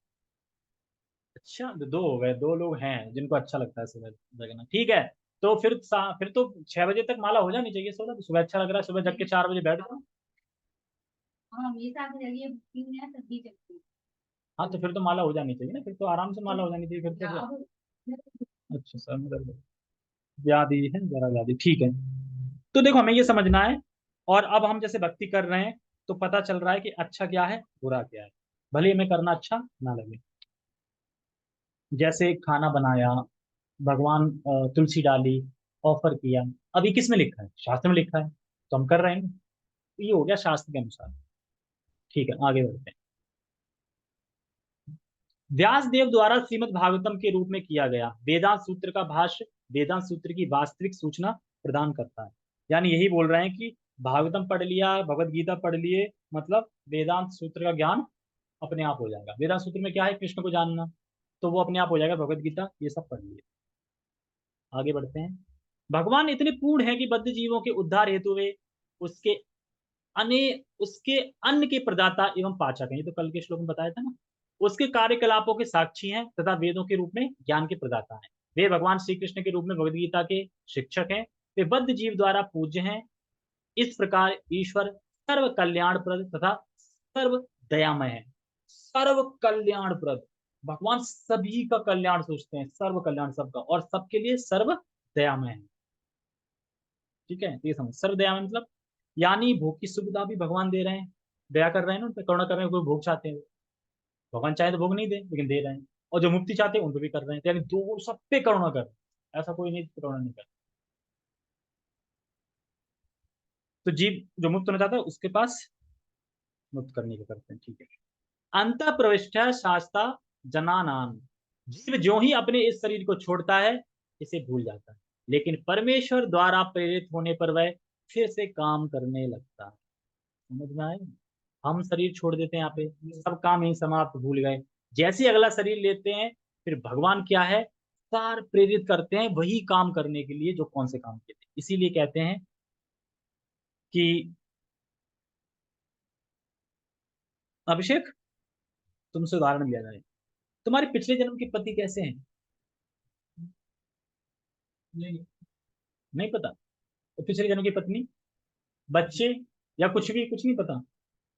अच्छा, तो दो हो गए, दो लोग हैं जिनको अच्छा लगता है सुबह जगना, ठीक है। तो फिर तो 6 बजे तक माला हो जानी चाहिए। सुबह अच्छा लग रहा है, सुबह जग के 4 बजे बैठ जाओ। हाँ तो फिर तो माला हो जानी चाहिए ना, फिर तो आराम से माला हो जानी चाहिए फिर तो। अच्छा सर, मतलब व्याधि है, जरा व्याधि, ठीक है। तो देखो हमें ये समझना है, और अब हम जैसे भक्ति कर रहे हैं तो पता चल रहा है कि अच्छा क्या है बुरा क्या है, भले हमें करना अच्छा ना लगे। जैसे खाना बनाया, भगवान तुलसी डाली, ऑफर किया, अभी किस में लिखा है? शास्त्र में लिखा है, तो हम कर रहे हैं। तो ये हो गया शास्त्र के अनुसार। ठीक है, आगे बढ़ते हैं। व्यास देव द्वारा श्रीमद् भागवतम के रूप में किया गया वेदांत सूत्र का भाष्य वेदांत सूत्र की वास्तविक सूचना प्रदान करता है। यानी यही बोल रहे हैं कि भागवतम पढ़ लिया, भगवत गीता पढ़ लिए, मतलब वेदांत सूत्र का ज्ञान अपने आप हो जाएगा। वेदांत सूत्र में क्या है? कृष्ण को जानना, तो वो अपने आप हो जाएगा। भगवत गीता ये सब पढ़ लिए। आगे बढ़ते हैं। भगवान इतने पूर्ण है कि बद्ध जीवों के उद्धार हेतु वे उसके अने उसके अन्न के प्रदाता एवं पाचक हैं। ये तो कल के श्लोक में बताया था ना। उसके कार्यकलापों के साक्षी हैं तथा वेदों के रूप में ज्ञान के प्रदाता हैं। वे भगवान श्री कृष्ण के रूप में भगवद गीता के शिक्षक हैं। वे बद्ध जीव द्वारा पूज्य हैं। इस प्रकार ईश्वर सर्व कल्याणप्रद तथा सर्व दयामय है। सर्व कल्याणप्रद, भगवान सभी का कल्याण सोचते हैं, सर्व कल्याण सबका, और सबके लिए सर्व दयामय है। ठीक है, तो ये समझ, सर्व दयामय मतलब यानी भोग की सुविधा भी भगवान दे रहे हैं, दया कर रहे हैं ना, उन पर करुणा कर रहे हैं। कोई भोग चाहते हैं, भगवान चाहे तो भोग नहीं दे, लेकिन दे रहे हैं। और जो मुक्ति चाहते हैं उन पर भी कर रहे हैं, तो यानी दो सब पे करुणा कर रहे हैं। ऐसा कोई नहीं करुणा नहीं कर। तो जीव जो मुक्त होना चाहता है उसके पास मुक्त करने के करते हैं। ठीक है। अंत प्रविष्ट शास्ता जनानाम, जीव जो ही अपने इस शरीर को छोड़ता है इसे भूल जाता है, लेकिन परमेश्वर द्वारा प्रेरित होने पर वह फिर से काम करने लगता है। समझ में आए? हम शरीर छोड़ देते हैं, यहाँ पे सब काम ही समाप्त, भूल गए। जैसे ही अगला शरीर लेते हैं, फिर भगवान क्या है, सार प्रेरित करते हैं वही काम करने के लिए जो कौन से काम किए थे। इसीलिए कहते हैं कि अभिषेक, तुमसे उदाहरण लिया जाए, तुम्हारे पिछले जन्म के पति कैसे हैं? नहीं, नहीं पता। तो पिछले जन्म की पत्नी, बच्चे, या कुछ भी कुछ नहीं पता?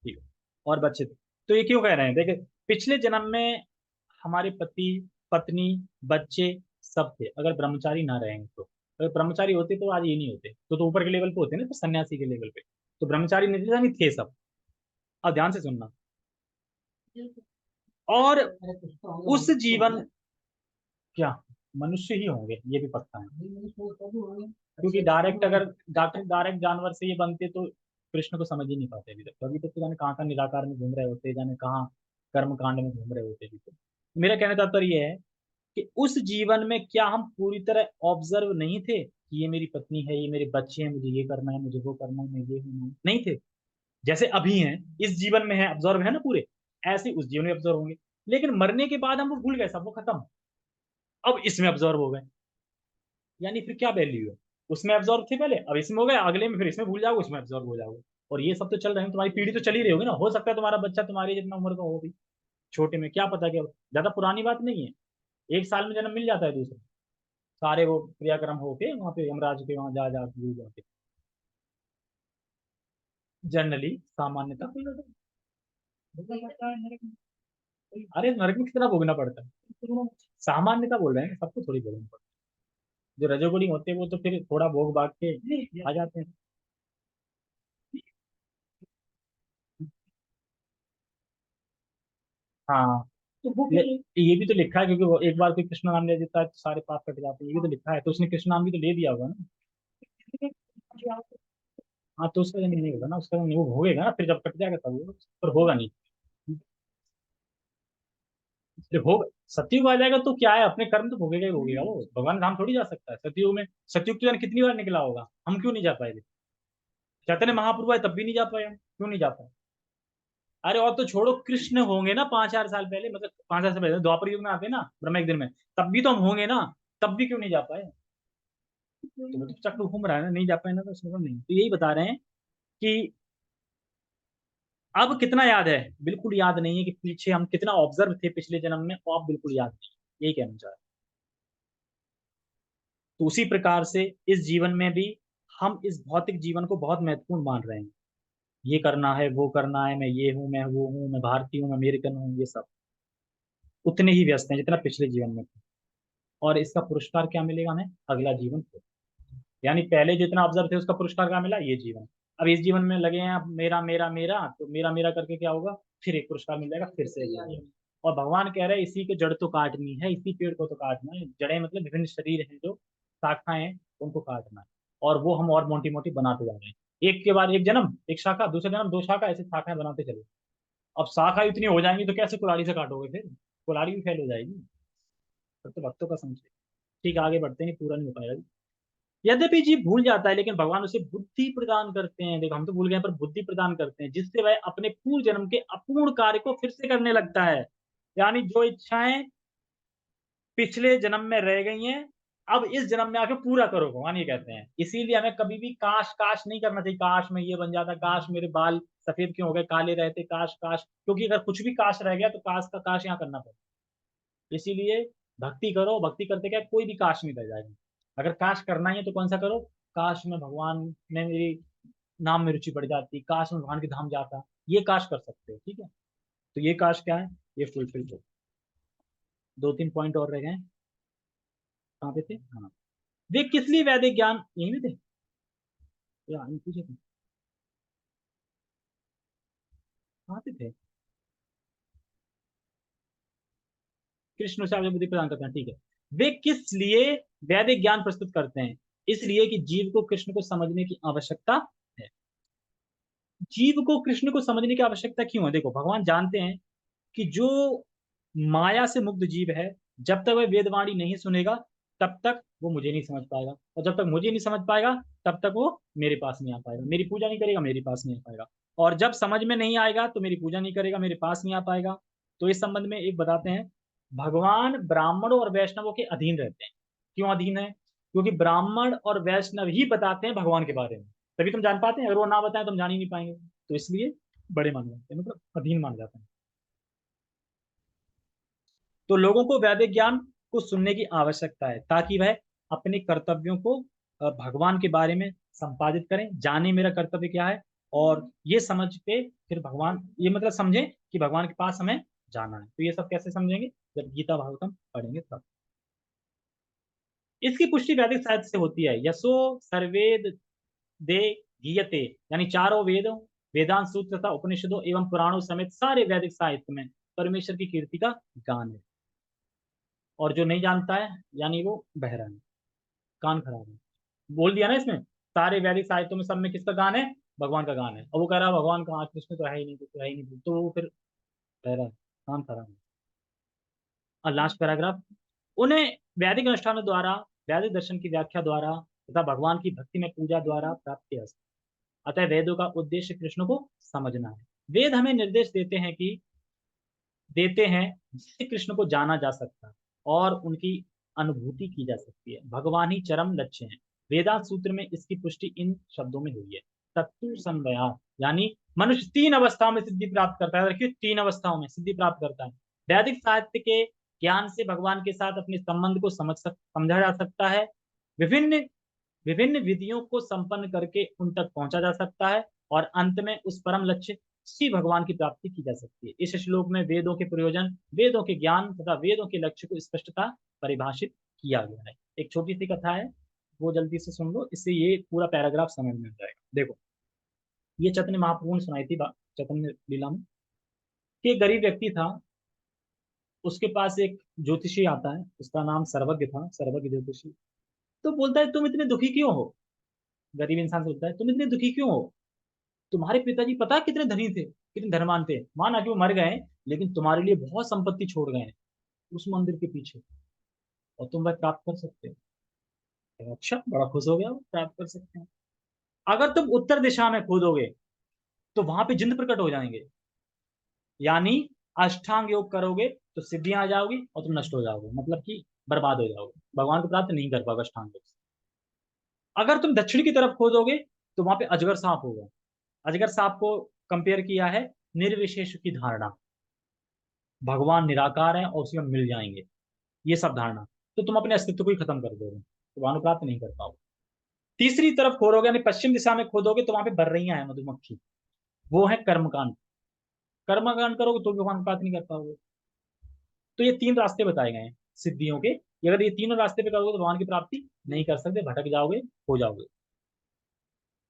ठीक है। और बच्चे थे, तो ये क्यों कह रहे हैं? देखे, पिछले जन्म में हमारे पति, पत्नी, बच्चे सब थे। अगर ब्रह्मचारी ना रहेंगे तो, अगर ब्रह्मचारी होते तो आज ये नहीं होते, तो ऊपर के लेवल पे होते ना, तो सन्यासी के लेवल पे। तो ब्रह्मचारी नहीं थे, यानी थे सब। अब ध्यान से सुनना। और उस जीवन, क्या मनुष्य ही होंगे ये भी पक्का है, क्योंकि डायरेक्ट अगर डायरेक्ट जानवर से ये बनते तो कृष्ण को समझ ही नहीं पाते अभी तक। तो अभी तक तो जाने कहाँ कहाँ निराकार में घूम रहे होते, जाने कहाँ कर्म कांड में घूम रहे होते अभी तो। मेरा कहने का तात्पर्य ये है कि उस जीवन में क्या हम पूरी तरह ऑब्जर्व नहीं थे कि ये मेरी पत्नी है, ये मेरे बच्चे हैं, मुझे ये करना है, मुझे वो करना है, मैं ये हूँ, नहीं थे? जैसे अभी हैं, इस जीवन में है, ऑब्जर्व है ना पूरे, ऐसे उस जीवन में ऑब्जर्व होंगे। लेकिन मरने के बाद हम वो भूल गए, सब वो खत्म, अब इसमें ऑब्जर्व हो गए। यानी फिर क्या वैल्यू है? उसमें एब्जॉर्ब थे पहले, अब इसमें हो गए, अगले में फिर इसमें भूल जाओगे, उसमें एब्जॉर्ब हो जाओगे। और ये सब तो चल रहे हैं, तुम्हारी पीढ़ी तो चली रही होगी ना। हो सकता है तुम्हारा बच्चा तुम्हारी जितना उम्र का हो भी, छोटे में, क्या पता, क्या ज्यादा पुरानी बात नहीं है। 1 साल में जन्म मिल जाता है दूसरा, सारे वो क्रियाक्रम होके वहां पे यमराज के वहां जा जाके जनरली, सामान्यता। अरे नरक में कितना भोगना पड़ता है? सामान्यता बोल रहे हैं, सबको थोड़ी भोगना पड़ता है। जो रजोगुणी होते हैं वो तो फिर थोड़ा भोग भाग के आ जाते हैं। हाँ, ये भी तो लिखा है, क्योंकि वो एक बार कोई कृष्ण नाम ले देता है तो सारे पाप कट जाते हैं, ये भी तो लिखा है। तो उसने कृष्ण नाम भी तो ले दिया होगा ना। हाँ, तो उसका जन्म नहीं होगा ना, उसका जन्म वो भोगेगा ना, फिर जब कट जाएगा तब वो, पर होगा नहीं। फिर होगा, सतयुग आ जाएगा तो क्या है, अपने कर्म तो भोगेगा ही भोगेगा वो, भगवान धाम थोड़ी जा सकता है सतयुग में। सतयुग तो जाने कितनी बार निकला होगा, हम क्यों नहीं जा पाए? चैतन्य महाप्रभु आए तब भी नहीं जा पाया, क्यों नहीं जा पाए? अरे और तो छोड़ो, कृष्ण होंगे ना 5,000 साल पहले, मतलब 5,000 साल पहले द्वापर युग में आते ना ब्रह्म एक दिन में, तब भी तो हम होंगे ना, तब भी क्यों नहीं जा पाए? तो वो तो चक्र घूम रहा है ना, नहीं जा पाए ना, तो उसमें नहीं। तो यही बता रहे हैं कि अब कितना याद है, बिल्कुल याद नहीं है, कि पीछे हम कितना ऑब्जर्व थे पिछले जन्म में, और अब बिल्कुल याद नहीं, यही कहना चाह रहे तो उसी प्रकार से इस जीवन में भी हम इस भौतिक जीवन को बहुत महत्वपूर्ण मान रहे हैं। ये करना है, वो करना है, मैं ये हूँ, मैं वो हूँ, मैं भारतीय हूँ, मैं अमेरिकन हूँ, ये सब उतने ही व्यस्त हैं जितना पिछले जीवन में थे। और इसका पुरस्कार क्या मिलेगा हमें? अगला जीवन। यानी पहले जितना ऑब्जर्व थे उसका पुरस्कार क्या मिला? ये जीवन। अब इस जीवन में लगे हैं, अब मेरा मेरा मेरा, तो मेरा मेरा करके क्या होगा? फिर एक पुरस्कार मिल जाएगा, फिर से जीवन। और भगवान कह रहे हैं इसी के जड़ तो काटनी है, इसी पेड़ को तो काटना है। जड़ें मतलब विभिन्न शरीर हैं, जो शाखाएं हैं उनको काटना है। और वो हम और मोटी मोटी बनाते जा रहे हैं। एक के बाद एक जन्म, एक शाखा, दूसरा जन्म, दो शाखा, ऐसे शाखाएं बनाते चले। अब शाखा इतनी हो जाएंगी तो कैसे कुल्हाड़ी से काटोगे? फिर कुल्हाड़ी भी फेल हो जाएगी। तब तो भक्तों का संशय। ठीक, आगे बढ़ते हैं, पूरा नहीं हो पाएगा। यद्यपि जीव भूल जाता है, लेकिन भगवान उसे बुद्धि प्रदान करते हैं। देखो, हम तो भूल गए पर बुद्धि प्रदान करते हैं, जिससे वह अपने पूर्व जन्म के अपूर्ण कार्य को फिर से करने लगता है। यानी जो इच्छाएं पिछले जन्म में रह गई हैं, अब इस जन्म में आके पूरा करो, भगवान ये कहते हैं। इसीलिए हमें कभी भी काश काश नहीं करना चाहिए। काश मैं ये बन जाता, काश मेरे बाल सफेद क्यों हो गए, काले रहते, काश काश। क्योंकि अगर कुछ भी काश रह गया तो काश का काश यहाँ करना पड़ेगा। इसीलिए भक्ति करो, भक्ति करते क्या कोई भी काश नहीं रह जाएगी। अगर काश करना ही है तो कौन सा करो? काश मैं भगवान में मेरी नाम में रुचि बढ़ जाती, काश मैं भगवान के धाम जाता, ये काश कर सकते हो। ठीक है, तो ये काश क्या है? ये फुलफिल हो। दो तीन पॉइंट और रह गए। कहाँ पे थे? हाँ, वे किस लिए वैदिक ज्ञान, यही में थे या यहीं पीछे थे? कहाँ पे थे? कृष्ण से आगे बुद्धि प्रदान करते हैं, ठीक है। वे किस लिए वैदिक ज्ञान प्रस्तुत करते हैं? इसलिए कि जीव को कृष्ण को समझने की आवश्यकता है। जीव को कृष्ण को समझने की आवश्यकता क्यों है? देखो, भगवान जानते हैं कि जो माया से मुक्त जीव है, जब तक वह वेदवाणी नहीं सुनेगा तब तक वो मुझे नहीं समझ पाएगा, और जब तक मुझे नहीं समझ पाएगा तब तक वो मेरे पास नहीं आ पाएगा, मेरी पूजा नहीं करेगा, मेरे पास नहीं आ पाएगा। और जब समझ में नहीं आएगा तो मेरी पूजा नहीं करेगा, मेरे पास नहीं आ पाएगा। तो इस संबंध में एक बताते हैं, भगवान ब्राह्मणों और वैष्णवों के अधीन रहते हैं। क्यों अधीन है? क्योंकि ब्राह्मण और वैष्णव ही बताते हैं भगवान के बारे में, तभी तुम जान पाते हैं। अगर वो ना बताएं तो हम जान ही नहीं पाएंगे। तो इसलिए बड़े मान जाते हैं, मतलब अधीन मान जाते हैं। तो लोगों को वैदिक ज्ञान को सुनने की आवश्यकता है, ताकि वह अपने कर्तव्यों को भगवान के बारे में संपादित करें, जाने मेरा कर्तव्य क्या है। और ये समझ के फिर भगवान, ये मतलब समझे कि भगवान के पास हमें जाना है। तो ये सब कैसे समझेंगे? जब गीता भागवतम पढ़ेंगे तब। इसकी पुष्टि वैदिक साहित्य से होती है। यशो सर्वेद दे गीयते, यानी चारों वेदों, वेदांत सूत्र तथा उपनिषदों एवं पुराणों समेत सारे वैदिक साहित्य में परमेश्वर की कीर्ति का गान है। और जो नहीं जानता है यानी वो बहरा है, कान खराब है। बोल दिया ना इसमें, सारे वैदिक साहित्यों में सब में किसका गान है? भगवान का गान है। और वो कह रहा है भगवान कहाँ, कृष्ण तो है ही नहीं, कुछ है ही नहीं, तो वो फिर बहरा है, कान खराब है। और लास्ट पैराग्राफ, उन्हें वैदिक अनुष्ठानों द्वारा, वैदिक दर्शन की व्याख्या द्वारा तथा भगवान की भक्ति में पूजा द्वारा प्राप्त किया जा सकता है। अतः वेदों का उद्देश्य कृष्ण को समझना है। वेद हमें निर्देश देते हैं जिससे कृष्ण को जाना जा सकता है और उनकी अनुभूति की जा सकती है। भगवान ही चरम लक्ष्य है। वेदांत सूत्र में इसकी पुष्टि इन शब्दों में हुई है, तत्तु संवया, यानी मनुष्य तीन अवस्थाओं में सिद्धि प्राप्त करता है। देखिए, तीन अवस्थाओं में सिद्धि प्राप्त करता है। वैदिक साहित्य के ज्ञान से भगवान के साथ अपने संबंध को समझा जा सकता है। विभिन्न विभिन्न विधियों को संपन्न करके उन तक पहुंचा जा सकता है, और अंत में उस परम लक्ष्य श्री भगवान की प्राप्ति की जा सकती है। इस श्लोक में वेदों के प्रयोजन, वेदों के ज्ञान तथा वेदों के लक्ष्य को स्पष्टता परिभाषित किया गया है। एक छोटी सी कथा है, वो जल्दी से सुन लो, इससे ये पूरा पैराग्राफ समझ में आ जाएगा। देखो, ये चैतन्य महाप्रभु ने सुनाई थी बात चैतन्य लीला में, कि एक गरीब व्यक्ति था। उसके पास एक ज्योतिषी आता है, उसका नाम सर्वज्ञ था, सर्वज्ञ ज्योतिषी। तो बोलता है तुम इतने दुखी क्यों हो? गरीब इंसान से बोलता है तुम इतने दुखी क्यों हो? तुम्हारे पिताजी पता है कितने धनी थे, कितने धनवान थे, माना कि वो मर गए, लेकिन तुम्हारे लिए बहुत संपत्ति छोड़ गए हैं उस मंदिर के पीछे, और तुम वह प्राप्त कर सकते हो। तो अच्छा, बड़ा खुश हो गया, वो प्राप्त कर सकते हैं। अगर तुम उत्तर दिशा में खोदोगे तो वहां पे जिंद प्रकट हो जाएंगे, यानी अष्टांग योग करोगे तो सिद्धियां आ जाओगी और तुम नष्ट हो जाओगे, मतलब कि बर्बाद हो जाओगे, भगवान को प्राप्त नहीं कर पाओगे अष्टांग योग से। अगर तुम दक्षिण की तरफ खोदोगे तो वहां पे अजगर सांप होगा। अजगर सांप को कंपेयर किया है निर्विशेष की धारणा, भगवान निराकार है और उसी में मिल जाएंगे, ये सब धारणा। तो तुम अपने अस्तित्व को ही खत्म कर दोगे। तो भगवान को प्राप्त नहीं कर पाओगे। तीसरी तरफ खोदोगे यानी पश्चिम दिशा में खोदोगे तो वहां पे बर्रैया है, मधुमक्खी, वो है कर्मकांड। कर्मकांड करोगे तो भी भगवान को प्राप्त नहीं कर पाओगे। तो ये तीन रास्ते बताए गए हैं सिद्धियों के, कि अगर ये तीनों रास्ते पे करोगे तो भगवान की प्राप्ति नहीं कर सकते, भटक जाओगे, हो जाओगे।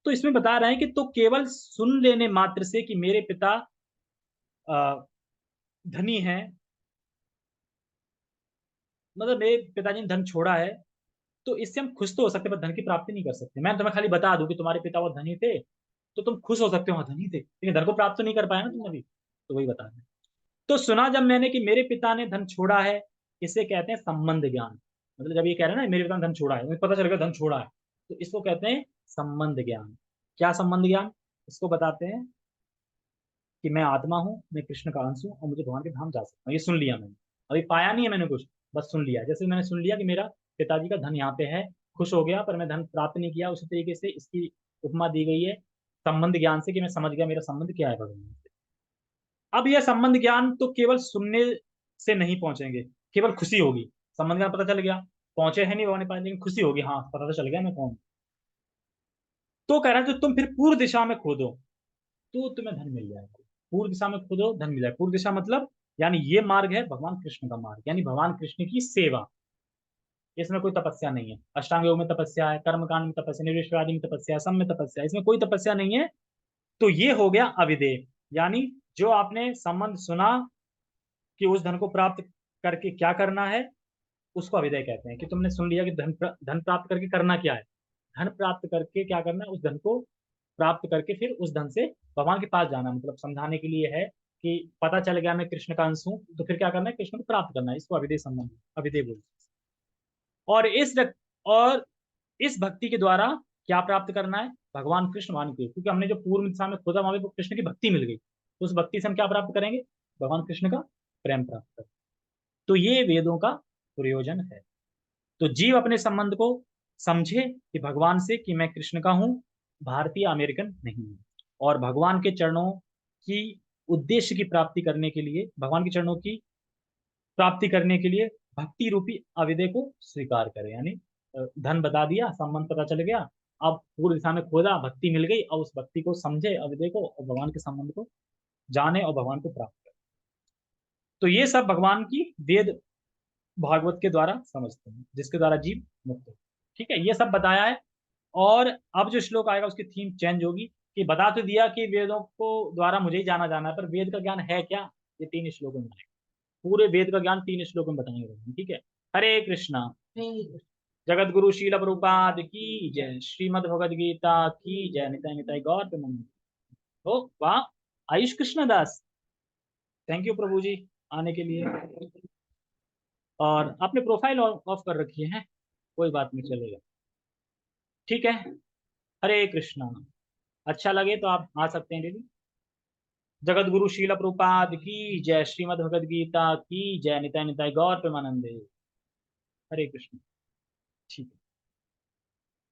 तो इसमें बता रहे हैं कि तो केवल सुन लेने मात्र से कि मेरे पिता धनी है, मतलब मेरे पिताजी ने धन छोड़ा है, तो इससे हम खुश तो हो सकते हैं पर धन की प्राप्ति नहीं कर सकते। मैं तुम्हें खाली बता दूं कि तुम्हारे पिता वो धनी थे, तो तुम खुश हो सकते हो, हाँ धनी थे, लेकिन धन को प्राप्त तो नहीं कर पाया ना तुमने अभी। तो वही बता रहे हैं। तो सुना जब मैंने कि मेरे पिता ने धन छोड़ा है, इसे कहते हैं संबंध ज्ञान। मतलब जब ये कह रहे हैं ना मेरे पिता ने धन छोड़ा है, मुझे पता चल गया धन छोड़ा है, तो इसको कहते हैं संबंध ज्ञान। क्या संबंध ज्ञान? इसको बताते हैं कि मैं आत्मा हूँ, मैं कृष्ण का अंश हूँ और मुझे भगवान के धाम जा सकता हूँ। ये सुन लिया मैंने, अभी पाया नहीं है मैंने कुछ, बस सुन लिया। जैसे मैंने सुन लिया कि मेरा पिताजी का धन यहाँ पे है, खुश हो गया, पर मैं धन प्राप्त नहीं किया, उसी तरीके से इसकी उपमा दी गई है संबंध ज्ञान से, कि मैं समझ गया मेरा संबंध क्या है भगवान से। अब यह संबंध ज्ञान तो केवल सुनने से नहीं पहुंचेंगे, केवल खुशी होगी। संबंध ज्ञान पता चल गया, पहुंचे है नहीं भगवान के पास, लेकिन खुशी होगी, हाँ पता तो चल गया मैं कौन हूं। तो कह रहा है तो तुम फिर पूर्व दिशा में खोदो तो तुम्हें धन मिल जाएगा। पूर्व दिशा में खोदो धन मिल जाएगा। पूर्व दिशा मतलब यानी ये मार्ग है भगवान कृष्ण का मार्ग, यानी भगवान कृष्ण की सेवा। इसमें कोई तपस्या नहीं है, अष्टांग योग में तपस्या है, कर्मकांड में तपस्या, निर्विष्टवादी में तपस्या है, सम में तपस्या है, इसमें कोई तपस्या नहीं है। तो ये हो गया अविदेय, यानी जो आपने संबंध सुना कि उस धन को प्राप्त करके क्या करना है, उसको अविदेय कहते हैं। कि तुमने सुन लिया कि धन प्राप्त करके करना क्या है, धन प्राप्त करके क्या करना है, उस धन को प्राप्त करके फिर उस धन से भगवान के पास जाना, मतलब समझाने के लिए है कि पता चल गया मैं कृष्ण का अंश हूँ, तो फिर क्या करना है, कृष्ण को प्राप्त करना है। इसको अविदेय संबंध, अविदेय बोलते हैं। और और इस भक्ति के द्वारा क्या प्राप्त करना है, भगवान कृष्ण मान के, क्योंकि हमने जो पूर्व दिशा में खोजा वहां पे कृष्ण की भक्ति मिल गई, तो उस भक्ति से हम क्या प्राप्त करेंगे, भगवान कृष्ण का प्रेम प्राप्त करेंगे। तो ये वेदों का प्रयोजन है। तो जीव अपने संबंध को समझे कि भगवान से, कि मैं कृष्ण का हूं, भारतीय अमेरिकन नहीं हूं, और भगवान के चरणों की उद्देश्य की प्राप्ति करने के लिए, भगवान के चरणों की प्राप्ति करने के लिए भक्ति रूपी अविद्या को स्वीकार करें। यानी धन बता दिया, संबंध पता चल गया, अब पूर्व दिशा में खोदा, भक्ति मिल गई, और उस भक्ति को समझे अविद्या को, और भगवान के संबंध को जाने और भगवान को प्राप्त करें। तो ये सब भगवान की वेद भागवत के द्वारा समझते हैं, जिसके द्वारा जीव मुक्त हो। ठीक है, ये सब बताया है। और अब जो श्लोक आएगा उसकी थीम चेंज होगी, कि बता तो दिया कि वेदों को द्वारा मुझे ही जाना जाना है, पर वेद का ज्ञान है क्या, ये तीन श्लोकों में आएगा। पूरे वेद का ज्ञान तीन श्लोकों में बताएंगे। ठीक है, हरे कृष्णा। जगत गुरु शील प्रभुपाद की जय, श्रीमद भगवद गीता की जय, निताय निताय गौर प्रेमानंद। ओ वाह, आयुष कृष्ण दास, थैंक यू प्रभु जी आने के लिए। और आपने प्रोफाइल ऑफ कर रखी है, कोई बात नहीं, चलेगा। ठीक है, हरे कृष्णा। अच्छा लगे तो आप आ सकते हैं दीदी। जगत गुरु शील प्रभुपाद की जय, श्रीमद भगवद गीता की जय, निताय निताय गौर प्रेमानंदे। हरे कृष्ण। ठीक है।